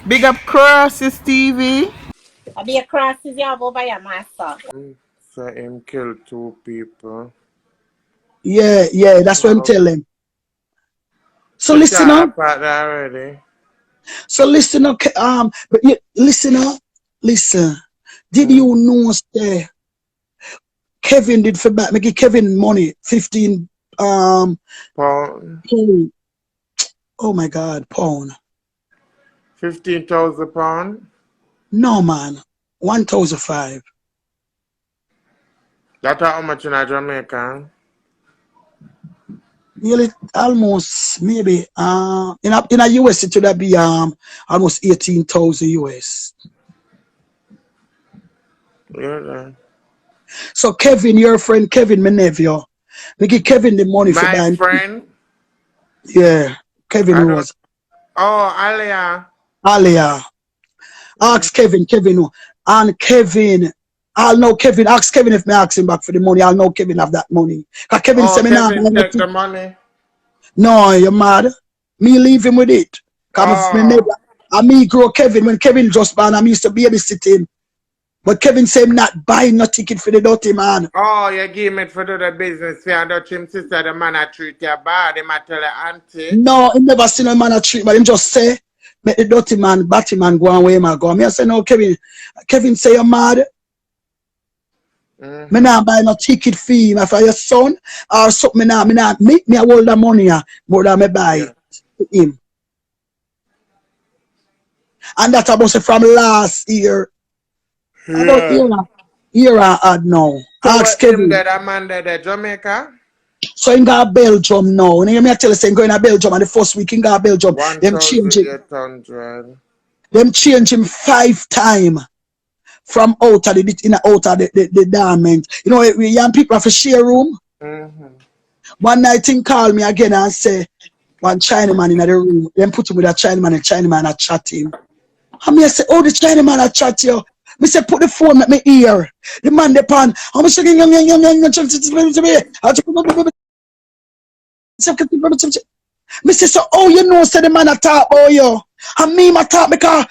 Big up Crosses TV. I be a crosses you have over your master. So him killed 2 people. Yeah, that's what I'm telling. So You listen talked up. about that already. So listen up. But listen up. Listen. Did you know say Kevin did for back? Make Kevin money 15 Pound. pound. Oh my God, pound. 15,000 pound. No man, 1,005. That's how much in Jamaica? Nearly almost maybe in a US it would be almost 18,000 US. Yeah. So Kevin, your friend Kevin, my nephew, we give Kevin the money for My buying. friend. Yeah, Kevin I who don't. was Oh, Alia. earlier. Ask Kevin, and Kevin. I'll know Kevin. Ask Kevin if me ask him back for the money. I'll know Kevin have that money. Cause Kevin Oh, said me nah buy Kevin take nothing. the money. No, you're mad. Me leave him with it. Cause me Oh. neighbor, and me grow Kevin when Kevin just born. I used to babysit him. But Kevin said him not buying no ticket for the dirty man. Oh, you give me for do the business. See, and him sister, the man I treat you bad. He might tell her auntie. No, he never seen a man a treat, but him just say, make the dirty man, batty man go and where him go. Me I say no, Kevin. Kevin say you're mad. Me not buy no ticket fee if I your son or something. Me not make me a hold the money more than me buy it to him. And that about say from last year. About year I had now. So Ask what him Kevin. that man there, Jamaica? So him got Belgium now. And me I tell you, say him going to Belgium and the first week he got Belgium. Them change it. 1,800. Them change him 5 times. From out of the diamond. You know, we young people have a share room. One night he called me again and say, one Chinaman in the room. Then put him with a Chinaman and Chinaman a chat him. And me I say, oh, the Chinaman a chat you. Me say, put the phone at my ear. The man the pan. I'm saying, me say, so, oh, you know, say the man a talk about you. And me, my talk because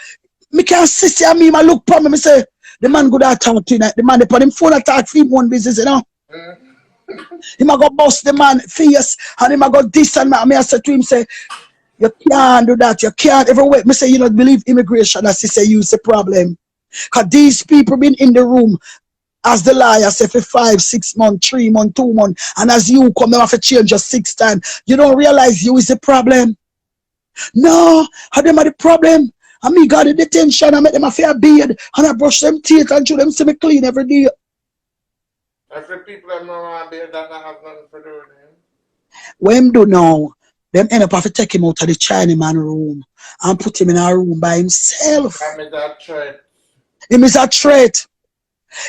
me can't see and me, my look for me. Me say, the man good at talk tonight. The man, they put him phone attack for him one business, you know. He might go bust the man face and he might go this and that. Me I say to him, say, you can't do that. You can't ever wait. Me say, you don't believe immigration as he say, use the problem. Because these people been in the room as the liar say for 5, 6 months, 3 months, 2 months. And as you come, they have to change just 6 times. You don't realize you is the problem. No, how them are the problem. And me got the detention, I make them a fair beard, and I brush them teeth and show them see me clean every day. That's the people that know want to be that have nothing to do with him. What him do now, them end up have to take him out of the Chinaman room and put him in a room by himself. That is a threat. Him is a threat.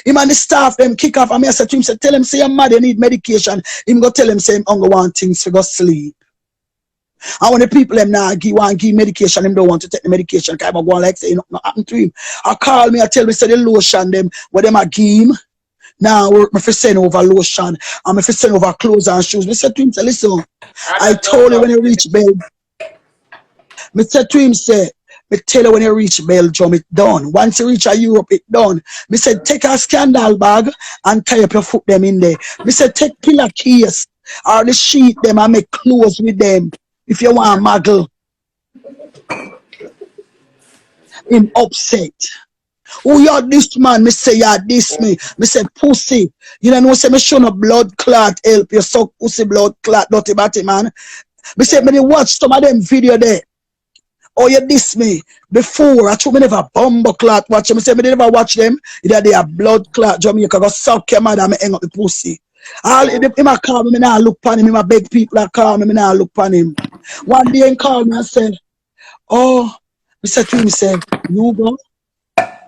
Him and the staff, them kick off, and me I say to him, say, tell him, say you're mad, you need medication. Him go tell him, say him hunger want things to go sleep. And when the people them now want give medication, them don't want to take the medication. Because I'm going like say nothing happen to him. I call me, I tell me say the lotion them what them a give him. Now work me for send over lotion and me for send over clothes and shoes. Me say to him, say, listen, I told you when you reach Belgium. Me say to him, say, me tell you when you reach Belgium, it done. Once you reach Europe, it done. Me said take a scandal bag and tie up your foot them in there. Me said take pillar case or the sheet them and make clothes with them. If you want muggle, him upset. Oh, you're this man, me say you're this me. Me say pussy. You don't know say me show no blood clot help you suck pussy blood clot dirty batty man. Me say me watch some of them video there. Oh, you diss me before. I told me never bumble clot watch them. Me say me never watch them. Either they are blood clot Jamaica go suck your mother and me hang up the pussy. All him a call me now look pan him. Him a beg people that call me now look pan him. One day he called me and said, oh, I said to him, he said, Hugo,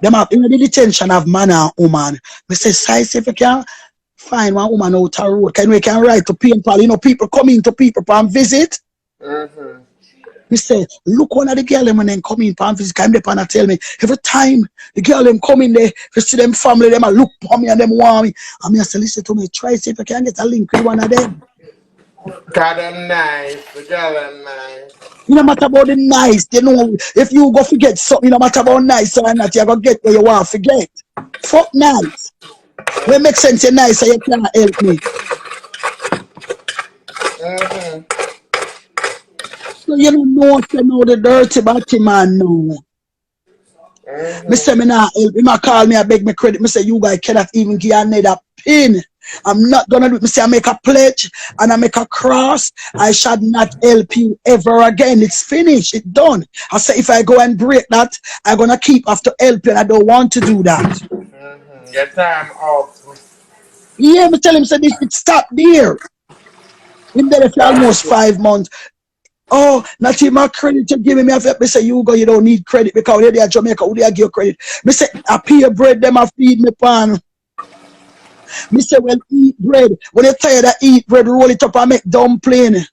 them have in the detention of man and woman. I said, size if you can find one woman out the road, can we can write to people, you know, people coming to people and visit. Me say, look one of the girl them when they come in and visit, come and tell me every time the girl them come in there, if you see them family, them a look for me and them want me. And me I say, listen to me, try see if you can get a link with one of them. Got them nice. Got them nice. You no matter about the nice, you know, if you go forget something, you no matter about nice or not, you're gonna get where you want to forget. Fuck nice. When make sense, you're nice, so you can't help me. So you don't know, you know the dirty batty man now. Me say me not help him. I call me, I beg me credit. Me say you guys cannot even give another pin. I'm not gonna do it. Me say I make a pledge and I make a cross. I shall not help you ever again. It's finished. It's done. I say if I go and break that, I'm gonna keep after help you and I don't want to do that. Your time off. Yeah, me tell him say this it stop there. Him there for almost 5 months. Oh, not even my credit you give me. Me say, Hugo, you don't need credit because they're there Jamaica, who they give you credit. Me say, I pay bread, them I feed me pan. Me say, well, eat bread. When you're tired of eat bread, roll it up and make dumpling.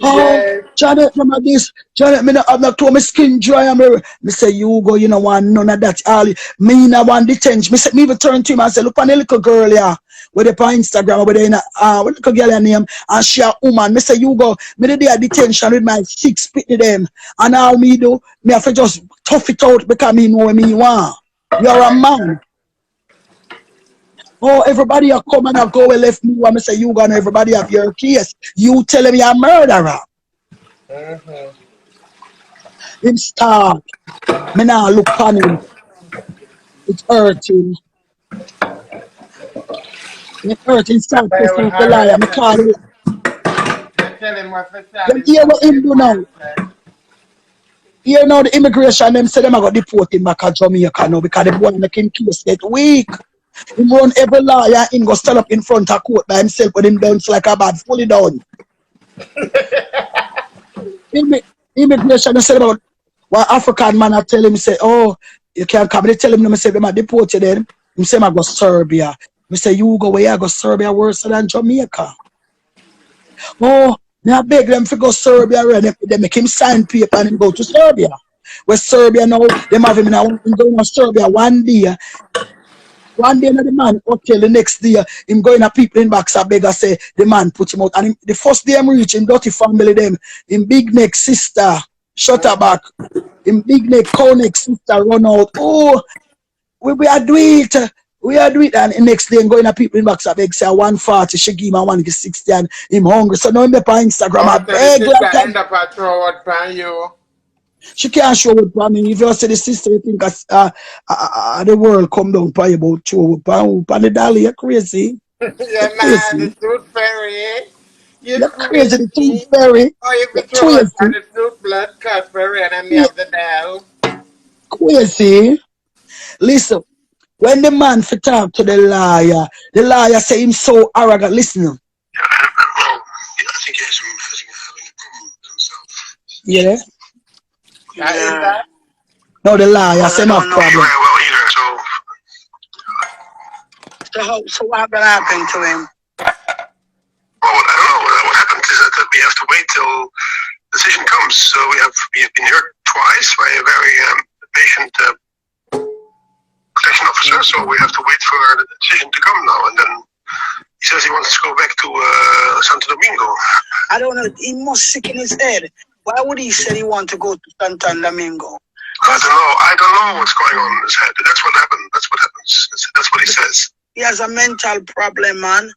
Oh, Janet, remember this? Janet, me not have no clothes, my skin dry. Me say, Hugo, you know want none of that. All me not want detention. Me say, me even turn to him and say, look on the little girl here. With the on Instagram, with the little girl her name, and she a woman. Me say, Hugo, me the day of detention with my 6 pitty them. And all me do, me have to just tough it out because me know what me want. You're a man. Oh, everybody are come and I go and left me. I say, you gonna everybody have your case. You telling me I'm a murderer. Him start. Me now look on him. It's hurting. It's hurting. Start to start the liar. Me call him. You hear what him do now? Here now the immigration, them say them are going to deport him back to Jamaica now because the boy making case get weak. He run every lawyer and go stand up in front of court by himself with him dance like a bad fully down. Immigration, they say about one African man I tell him, say, oh, you can't come. They tell him, say, they might deport you then. He say, I go Serbia. I say, you go where you go Serbia worse than Jamaica. Oh, I beg them to go Serbia, they make him sign paper and him go to Serbia. Where Serbia now, they have him in going to Serbia one day. One day, the man hotel, the next day, him going to people in box, I beg, I say, the man put him out. And the first day him reach, him dirty family, them, him big neck sister, shut her back, him big neck, cow neck sister run out. Oh, we are do it. We are do it. And the next day, him going to people in box, I beg, say, 140, she give him 160, and him hungry. So now him up on Instagram, I beg, end up a throw out by you. She can't show it for me. If you say the sister, you think the world come down by about 2 pounds. The dollar, you're crazy. Yeah, man, the tooth fairy. You're crazy, the tooth fairy. Oh, you can throw it on the tooth blood cut fairy and then you have the bell. Crazy. Listen, when the man for talk to the lawyer say him so arrogant. Listen. Yeah, I think he has having a problem with himself. Yeah. Yeah. No, the lawyer say my problem. Very well either, So what gonna happen to him? Well, I don't know. What happens is that we have to wait till the decision comes. So we have been heard twice by a very patient protection officer. So we have to wait for the decision to come now. And then he says he wants to go back to Santo Domingo. I don't know. He must sick in his head. Why would he say he want to go to Santo Domingo? I don't know what's going on in his head. That's what happened. That's what happens. That's what he says. He has a mental problem, man.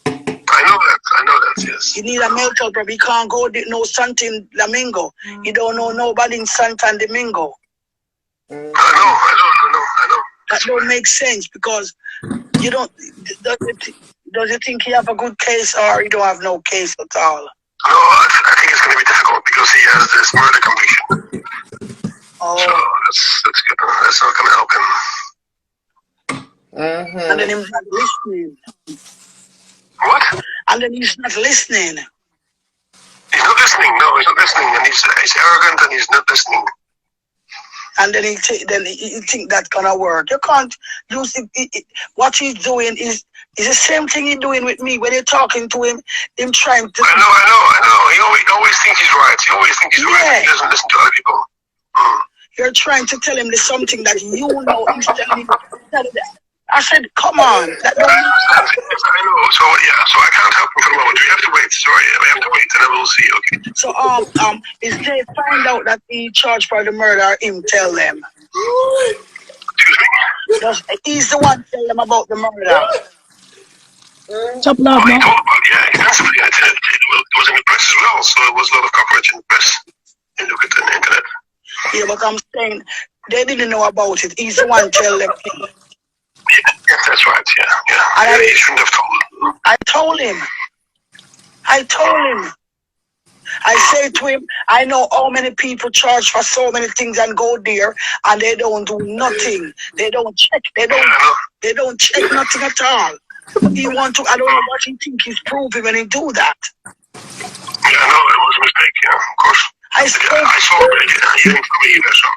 I know that, yes. He need a mental problem. He can't go to no Santo Domingo. He don't know nobody in Santo Domingo. I know. That don't make sense because you don't. Does he think he have a good case or he don't have no case at all? No, I think it's going to be difficult because he has this murder conviction. Oh. So that's good. That's not going to help him. And then he's not listening. What? And then he's not listening. He's not listening. No, he's not listening. And he's arrogant and he's not listening. And then he think that's gonna work. You can't use it. What he's doing is the same thing he's doing with me. When you're talking to him trying to. I know. He always thinks he's right. He always thinks he's right. He doesn't listen to other people. You're trying to tell him there's something that you know. He's telling you that. I said, come on. Yes, I know. So yeah, so I can't help him for the moment. We have to wait. Sorry, we have to wait, and then we'll see. Okay. So if they find out that he charged for the murder, him tell them. Excuse me. He's the one tell them about the murder. Chop off He now. told about extensively. It was in the press as well, so it was a lot of coverage in the press. You look at the internet. Yeah, but I'm saying they didn't know about it. He's the one tell them. Yes, that's right. Yeah. He shouldn't have told. I told him. I say to him, I know how many people charge for so many things and go there and they don't do nothing. They don't check. They don't check nothing at all. He want to. I don't know what he think he's proving when he do that. Yeah, no, it was a mistake. Yeah, of course. I saw it. He didn't tell me either. So.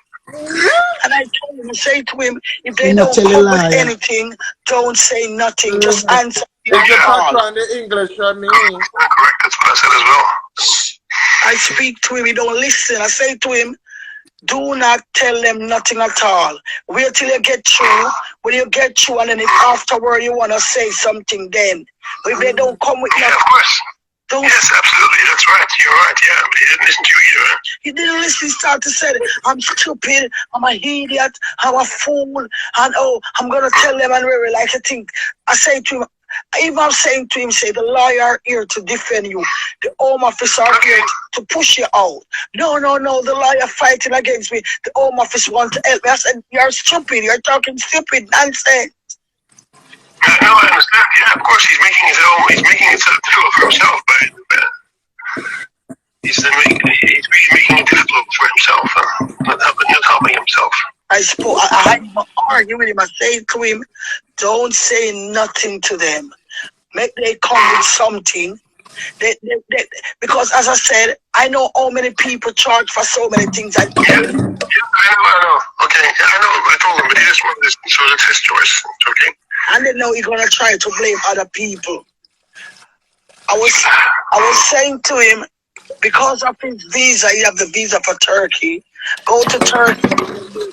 And I told him, say to him, if they don't come with anything, don't say nothing. Just answer. It's the part on the English on me. Correct. That's what I said as well. I speak to him. He don't listen. I say to him, do not tell them nothing at all. Wait till you get through. When you get through, and then if afterward you want to say something, then. But if they don't come with nothing. Yeah, of course. Yes, absolutely. That's right. You're right. Yeah, but he didn't listen to you either. He didn't listen. He started to say, I'm stupid. I'm an idiot. I'm a fool. And I'm going to tell them and really like I think. I say to him, even I'm saying to him, say, the lawyer here to defend you. The home office are here to push you out. No, the lawyer fighting against me. The home office want to help me. I said, you're stupid. You're talking stupid nonsense. No, I understand. Yeah, of course, he's making it difficult for himself, but he's making it difficult for himself, not helping himself. I argue with him. I say to him, don't say nothing to them. Make they come with something. Because as I said, I know how many people charge for so many things. I know. Okay, I know. I told him, but he just wanted this, so that's his choice. It's okay. And then now he's gonna try to blame other people. I was saying to him, because of his visa, he have the visa for Turkey. Go to Turkey.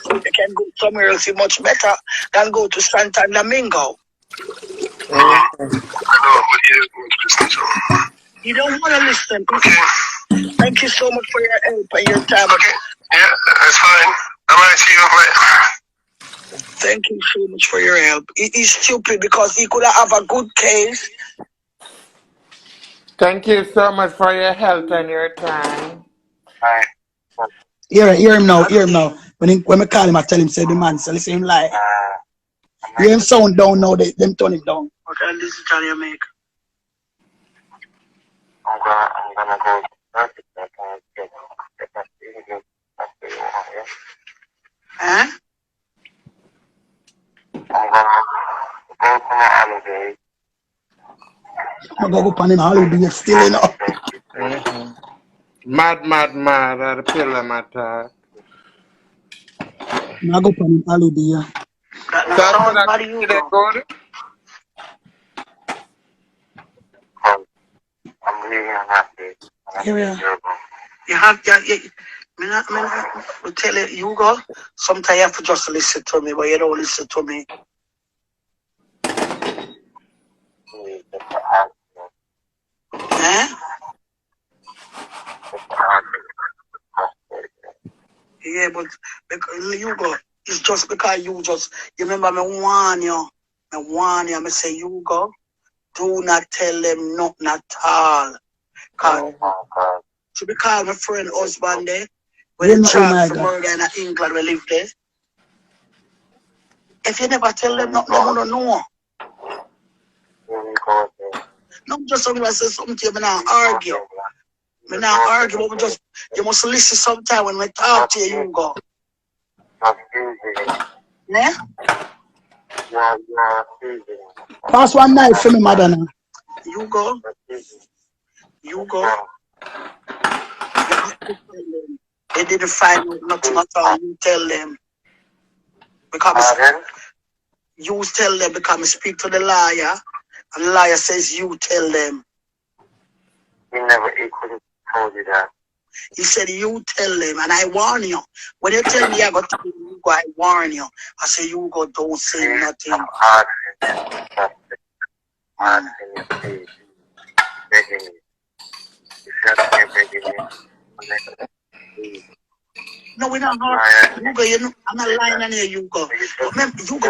You can go somewhere else much better than go to Santo Domingo. I know, but he doesn't want to listen. So. You don't want to listen. Okay. Thank you so much for your help and your time. Okay. Yeah, that's fine. I might see you later. Thank you so much for your help. He's stupid because he could have a good case. Thank you so much for your help and your time. Bye. Hear him now. When I call him, I tell him, say the man, so listen him lie. Hear him sound down now, them turn him down. What kind of decision you make? I'm gonna go to Turkey. Huh? I'm gonna go to my holiday. I'm gonna go upon him holiday still, you know. Mad, at the pillar matter. I'm go upon him holiday. How do you go? I'm leaving on that day. You have, I tell you, Hugo, sometimes you have to just listen to me, but you don't listen to me. Huh? Yeah, but Hugo, it's just because you remember me warn you. I say, Hugo, do not tell them nothing at all. To be called my friend husband there, when they charge for murder in England, we live there. If you never tell them nothing, they won't know. No, just something I say something to you, I not argue. I not argue, but you must listen sometime when we talk to you, Hugo. Yeah? Pass one knife for me, Madonna. Hugo. They didn't find out nothing at all. You tell them. You tell them because I speak to the lawyer, and the lawyer says you tell them. He never equally told you that. He said you tell them, and I warn you. When you tell me I got to Hugo, I warn you. I say, Hugo, don't say nothing. I'm asking you, please, begging you. If you're not begging me, please. No, we're not hard. Hugo, you know, I'm not lying on you, Hugo. But remember, Hugo,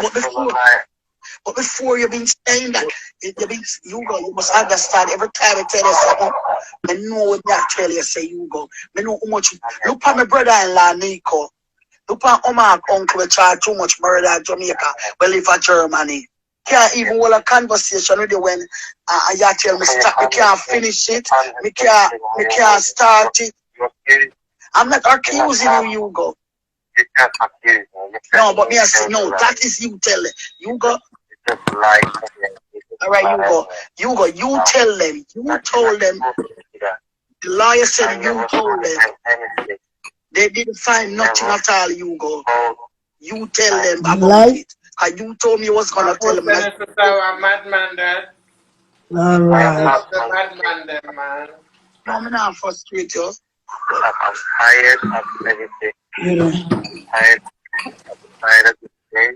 but before you've been saying that, Hugo, you must understand every time I tell you something, I know what I tell you, say Hugo. I know how much. Look at my brother-in-law, Nico. Look at my uncle, we charge too much murder in Jamaica. We live in Germany. Can't even hold a conversation with you when you tell me stop. Me can't finish it. Me can't start it. I'm not accusing you, Hugo. You can't accuse me. No, but me I say no. That is you tell them. Hugo. Just like All right, Hugo, you tell them. You told them. The lawyer said you told them. They didn't find nothing at all, Hugo. You tell them about it. And you told me you was gonna tell them that. I'm a madman, Dad. All right. I'm the madman, then, man. No, I'm not frustrated you. I'm tired of everything. Yeah. I'm tired of this day.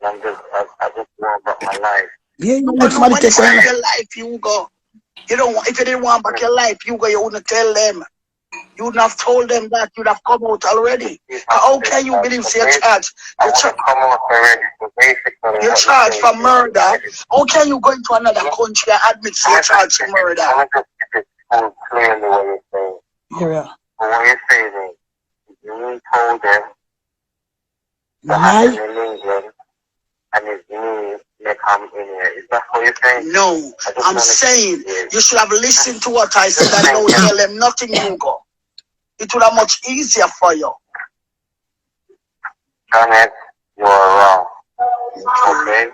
I just want back my life. Yeah, you But let somebody nobody take want on. your life, Hugo. You don't want, if you didn't want back your life, Hugo, you wouldn't tell them. You would have told them that you'd have come out already. How can you believe you're charged? You're charged for murder. How can you go into another country and admit you're charged for murder? Clearly what you're saying. Yeah. But what you're saying is, you told them to Lie? happen in England, and it's me that come in here. Is that what you're saying? No, I'm saying you should have listened to what I said and don't tell them nothing, Hugo. It would have much easier for you. Janet, you're wrong. Okay?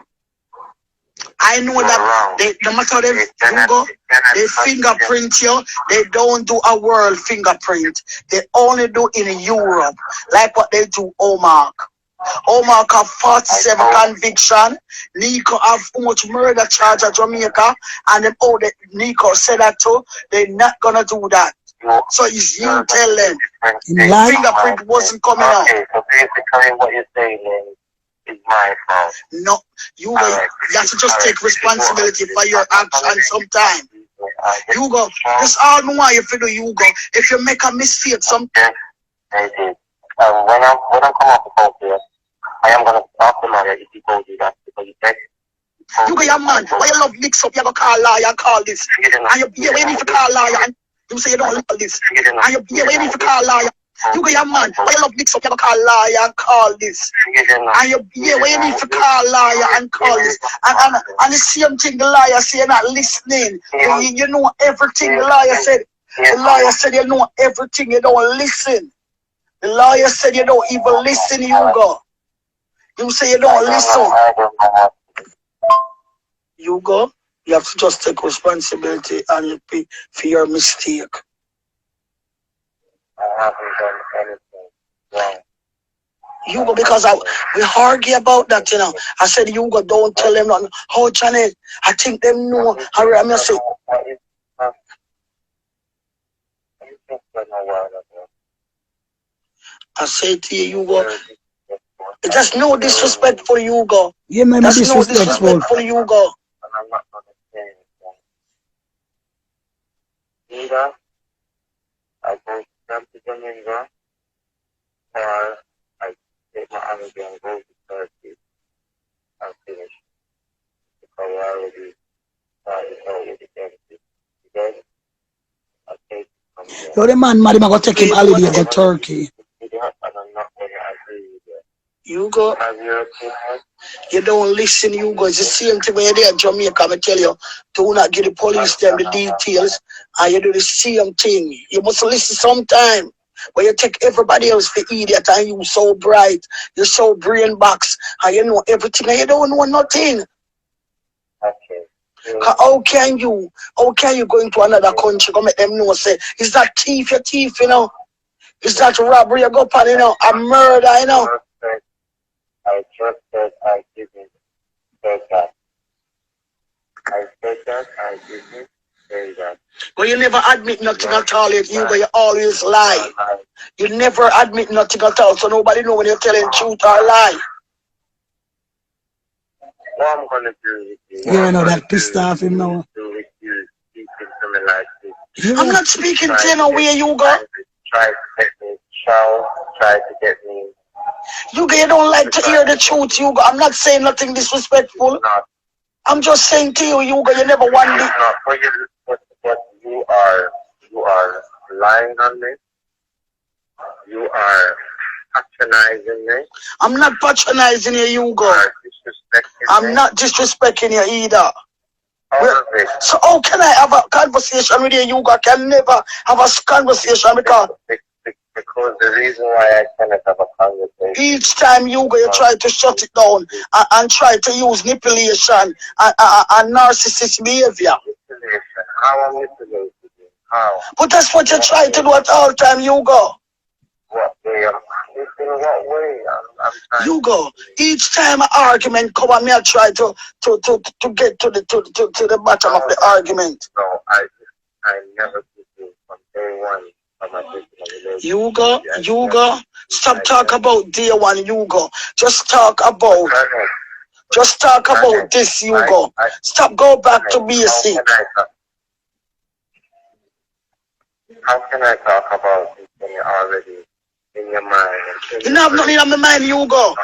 I know that no matter they Hugo, they fingerprint you, they don't do a world fingerprint. They only do in Europe, like what they do Omar. Omar have 47 conviction. Nico have too much murder charge at Jamaica, and then Nico said that too. They're not gonna do that. So it's you tell them. Fingerprint wasn't coming out. Okay, so basically what you're saying is my fault. No, you have to just take responsibility for your actions sometime. Hugo, that's all no why if you do Hugo. If you make a mistake sometime. I did. When I come off the phone here, I am gonna talk to Maria if he told you that because you said Hugo, your man, why you love mix up, you go call lawyer and call this. And you waiting for call lawyer and you say you don't like this. And you waiting for call lawyer. You go your man, why you love mix up, you call lawyer and call this. And you waiting for call lawyer and call this. And the same thing the lawyer say you're not listening. You know everything the lawyer said. The lawyer said you know everything, you don't listen. The lawyer said you don't even listen, Hugo. You say you don't listen. Hugo, you have to just take responsibility and you pay for your mistake. I haven't done anything wrong. Hugo, because we argue about that, you know. I said, Hugo, don't tell them nothing. How, Janet? I think them know. I'm going to say. I say to you, Hugo, there's no disrespect for Hugo. Yeah, man, There's no disrespectful. disrespect for Hugo. And I'm not going to say anything. Either I go down to Jamaica or I take my energy and go to Turkey and finish. Because I already started out with the energy. Because I take from there. Yo, the man, man, go take him holiday, go Turkey. And I'm not going to agree with you. Hugo, Have your opinion? you don't listen, Hugo. It's the same thing when you're there in Jamaica. I tell you, do not give the police them the details, and you do the same thing. You must listen sometime. But you take everybody else for idiot, and you so bright, you're so brain box, and you know everything, and you don't know nothing. Okay. How can you go into another country, go make them know, say, is that thief, you thief, you know? Is that robbery, you go upon, you know, a murder, you know? I just said I didn't say that. I said that I didn't say that. But you never admit nothing at all, Hugo, you always lie. You never admit nothing at all, so nobody know when you're telling truth or lie. What I'm gonna do with you, Yeah, no, that pissed off him now. do with you speaking to me like this. Yeah. I'm not speaking to you no way, Hugo. Try to get me shout, try to get me. Hugo, you don't like to hear the truth, Hugo. I'm not saying nothing disrespectful. Not, I'm just saying to you, Hugo, you never want it's it. not for you, but you are lying on me. You are patronizing me. I'm not patronizing you, Hugo. You are disrespecting I'm me. not disrespecting you either. All of it. So how can I have a conversation with you, Hugo? I can never have a conversation because the reason why I cannot have a conversation. each time, Hugo, you try to shut it down and try to use manipulation and narcissist behavior. Manipulation. How am I manipulating you? How? But that's what you try to do at all time, Hugo. What way? In what way? I'm trying. Hugo, each time an argument come on me, I try to get to the bottom of the argument. No, I never did this from day one of my relationship. Hugo, stop talk about day one, Hugo. Just talk about this, Hugo. Stop, go back to basic. How can I talk about this when you're already in your mind? You don't have nothing on my mind, Hugo.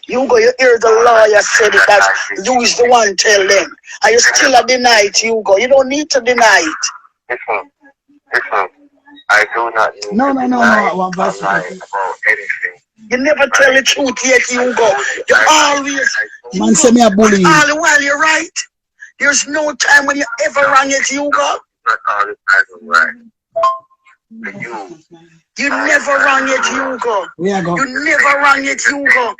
Hugo, you hear the lawyer said it, that you is the one tell them. And you still deny it, Hugo. You don't need to deny it. Listen. I do not need No. about anything. You never tell the truth yet, Hugo. You always, Man say me a bully. all the while you're right. There's no time when you ever wrong it, Hugo. Not all the time I'm right. But You never wrong it, Hugo. Where I go? You never wrong it, Hugo.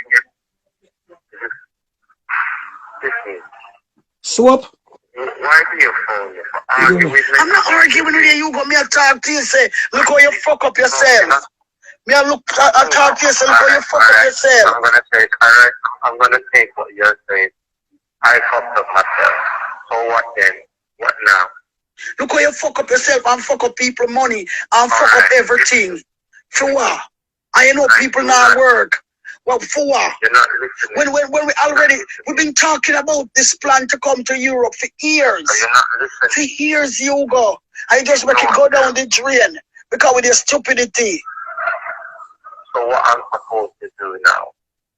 listen. Swap. Why do you phone me for arguing with me? I'm not arguing with you, Hugo. Me I talk to you, say, look how you fuck up yourself. Me I talk to you, say, look how you fuck up yourself. I'm gonna take what you're saying. I fucked up myself. So what then? What now? Look how you fuck up yourself and fuck up people money and fuck up everything. For what? I know people not work. Well, for what? You're not listening. When we've been talking about this plan to come to Europe for years. So you're not listening. For years, Hugo. I just make it go down the drain because with your stupidity. So what I'm supposed to do now?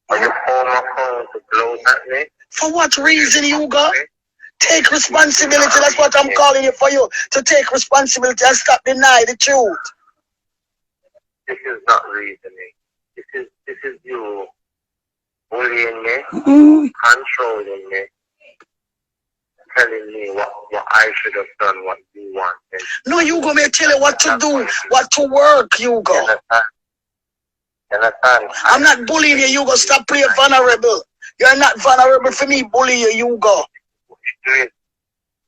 Are you phone my phone to blow at me? For what reason, Hugo? Take responsibility. That's what I'm calling you for, you to take responsibility and stop denying the truth. This is not reasoning. This is you bullying me, controlling me, telling me what I should have done, what you wanted. No, Hugo, may tell you what to do, what to work, Hugo. I'm not bullying you, Hugo. Stop playing vulnerable. You're not vulnerable for me, bully you, Hugo.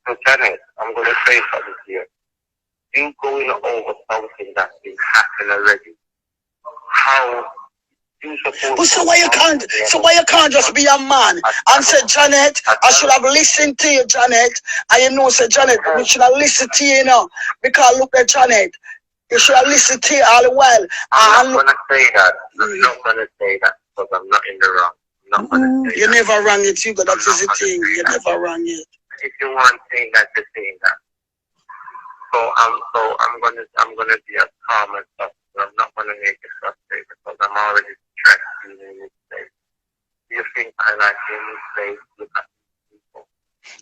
So, Janet, I'm going to say something to you. You going over something that's been happening already. How you supposed but so why you can't just be a man and say, Janet, I should have listened to you, Janet. And you know, say, Janet, we should have listened to you, you know. Because look at Janet. You should have listened to you all the while. I'm not going to say that. I'm not going to say that because I'm not in the wrong. I'm not going to say you that. never rang it, Hugo. That is the thing. You never rang it. If you want saying that, you're saying that. So I'm gonna be as calm and stuff. I'm not gonna make it frustrated because I'm already stressed being in this place. Do you think I like being in this place? Look at these people.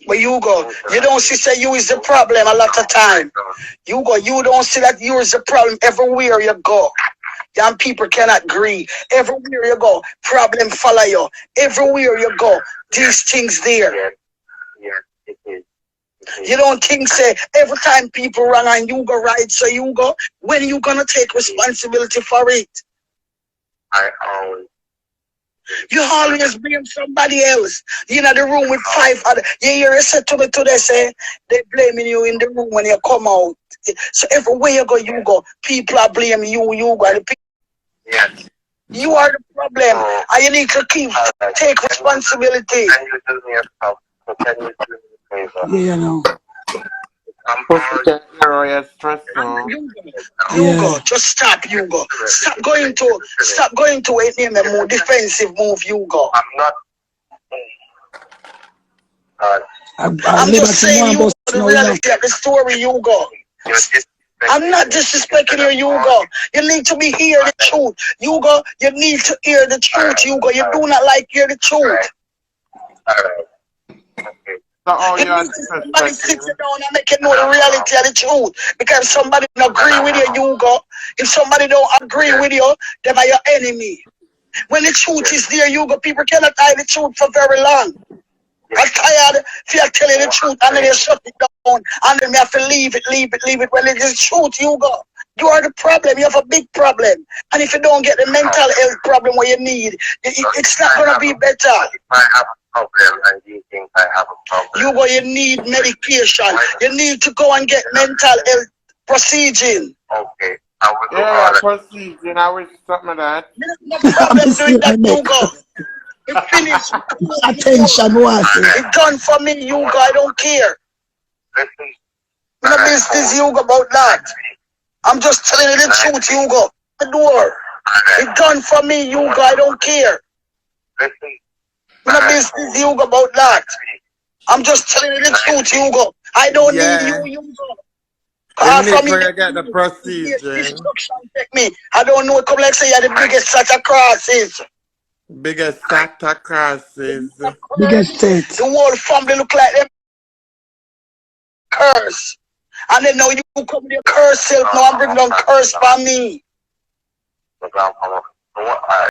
But Hugo, you don't see say you is the problem a lot of time. Hugo, you don't see that you is the problem everywhere you go. Young people cannot agree. Everywhere you go, problem follow you. Everywhere you go, these things there. Yes, it is. You don't think, say, every time people run and you go right, so you go, when you gonna take responsibility for it? I always. You always blame somebody else. You know the room with 5 other. You hear it said to me today, say, they blaming you in the room when you come out. So everywhere you go, people are blaming you go. And the people, Yes. you are the problem. And you need to take responsibility. And you do yourself. So can you do me a favor? Yeah, no. I'm already bro. You're stressed out. Hugo, just stop, Hugo. Stop going to a more defensive move, Hugo. I'm not. I'm just saying you the reality of the story, Hugo. I'm not disrespecting you, Hugo. You need to be hear the truth. Hugo, you need to hear the truth, Hugo. You do not like hear the truth. So all You you are need to somebody sit you down and make you know the reality of the truth. Because if somebody don't agree with you, Hugo, if somebody don't agree with you, they are your enemy. When the truth is there, Hugo, people cannot hide the truth for very long. I'm tired if you're telling the truth and then you shut it down and then you have to leave it. When it is truth, Hugo. You are the problem. You have a big problem. And if you don't get the mental health problem what you need, it's not going to be better. If I have a problem and you think I have a problem. Hugo, you need medication. You need to go and get mental health procedure. Okay. I will do yeah, all that. proceed. You know, with something of that. No problem doing that, Hugo. It's finished. Attention, once. It's done for me, Hugo. I don't care. Listen. No business, Hugo, about that. I'm just telling you the truth, Hugo. The door. It's done for me, Hugo. I don't care. Listen. No business, Hugo, about that. I'm just telling you the truth, Hugo. I don't Yeah. need you, Hugo. You need to get the procedure. Take me. I don't know. Come like say you're the biggest such a crosses. Biggest Santa crosses. Biggest state. The whole family look like them curse. And then now you come with your curse self. Now I'm bringing down curse by me.